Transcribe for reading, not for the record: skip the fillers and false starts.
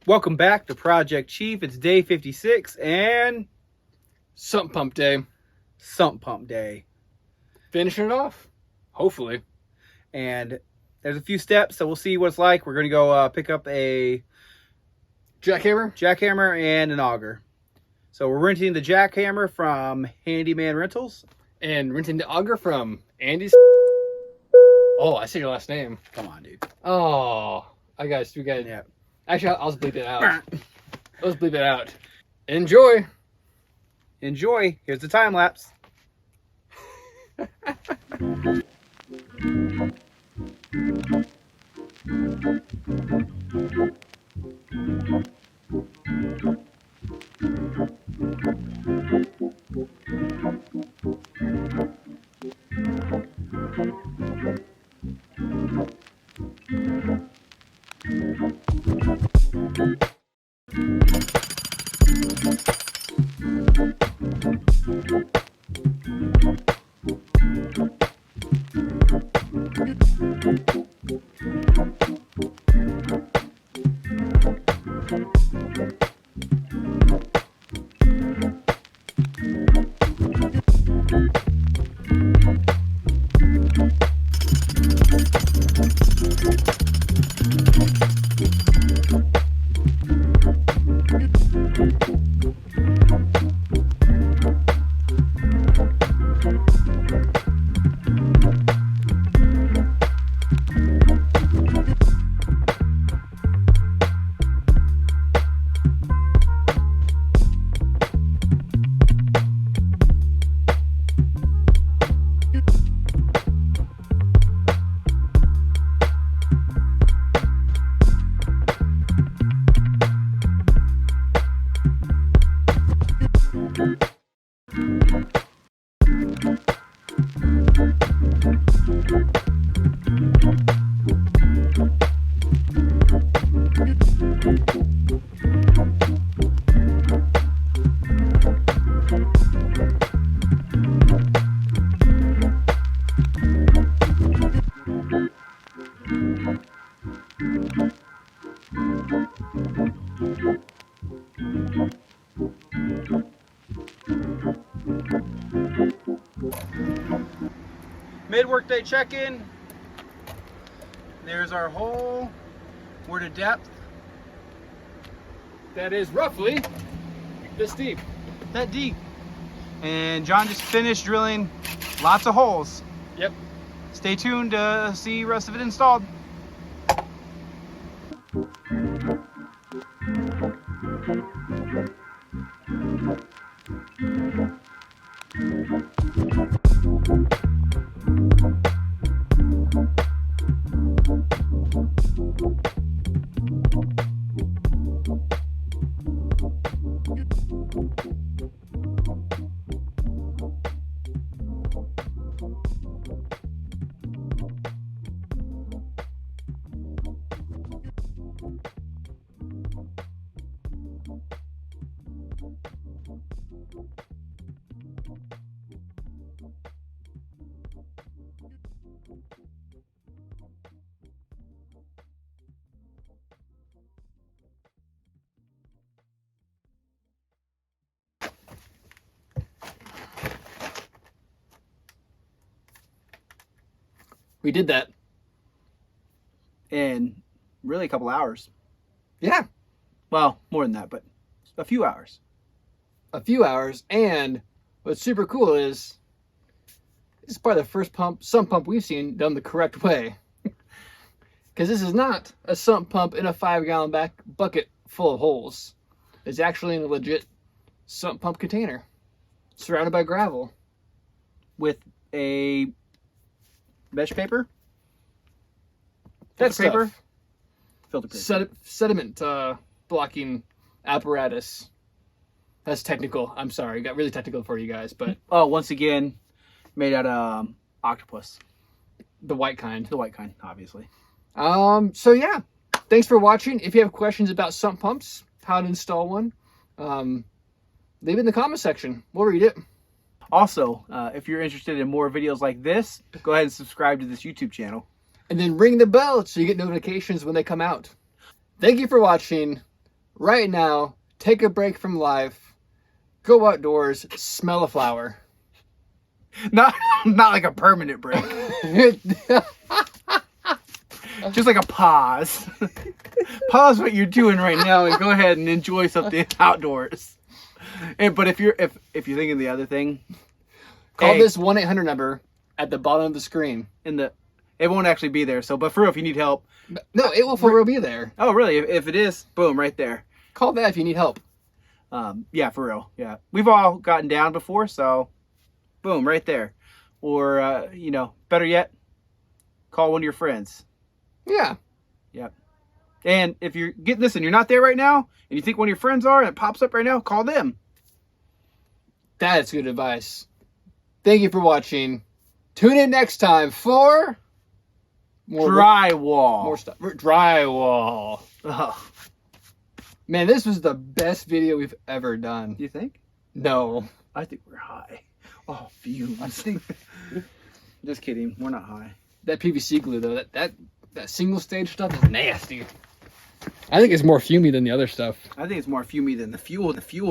Welcome back to Project Chief. It's day 56 and Sump pump day. sump pump day. Finishing it off, hopefully. And there's a few steps, so we'll see what it's like. We're going to go pick up a jackhammer and an auger. So we're renting the jackhammer from Handyman Rentals. And renting the auger from Andy's. Oh, I said your last name. Come on, dude. Oh, we got. Yeah. Actually, I'll just bleep it out. Let's bleep it out. Enjoy. Enjoy. Here's the time lapse. Mid-workday check-in. There's our hole. We're to depth. That is roughly this deep. That deep. And John just finished drilling lots of holes. Yep. Stay tuned to see the rest of it installed. We did that. In really a couple hours. Yeah. Well, more than that, but a few hours. A few hours. And what's super cool is this is probably the first sump pump we've seen done the correct way. Because this is not a sump pump in a 5-gallon bucket full of holes. It's actually in a legit sump pump container surrounded by gravel. With a mesh paper? That Filter paper? stuff. Filter paper. Sediment blocking apparatus. That's technical. I'm sorry. Got really technical for you guys, but Oh, once again, made out of octopus. the white kind. The white kind, obviously. So yeah, thanks for watching. If you have questions about sump pumps, how to install one, leave it in the comment section. We'll read it. Also, if you're interested in more videos like this, go ahead and subscribe to this YouTube channel. And then ring the bell so you get notifications when they come out. Thank you for watching. right now, take a break from life, go outdoors, smell a flower. Not like a permanent break. Just like a pause. Pause what you're doing right now and go ahead and enjoy something outdoors. But if you're thinking the other thing, call this 1-800 number at the bottom of the screen. It won't actually be there. So, but for real, if you need help, no, it will for real be there. Oh, really? If it is, boom, right there. Call that if you need help. Yeah, for real. Yeah, we've all gotten down before, so boom, right there. Or better yet, call one of your friends. Yeah. Yep. And if you're getting this and you're not there right now, and you think one of your friends are, and it pops up right now, call them. That's good advice. Thank you for watching. Tune in next time for more drywall. More stuff. Drywall. Oh. Man, this was the best video we've ever done. You think? No. I think we're high. Oh, fumes. I think. Just kidding. We're not high. That PVC glue though, that single stage stuff is nasty. I think it's more fumey than the other stuff. I think it's more fumey than the fuel. The fuel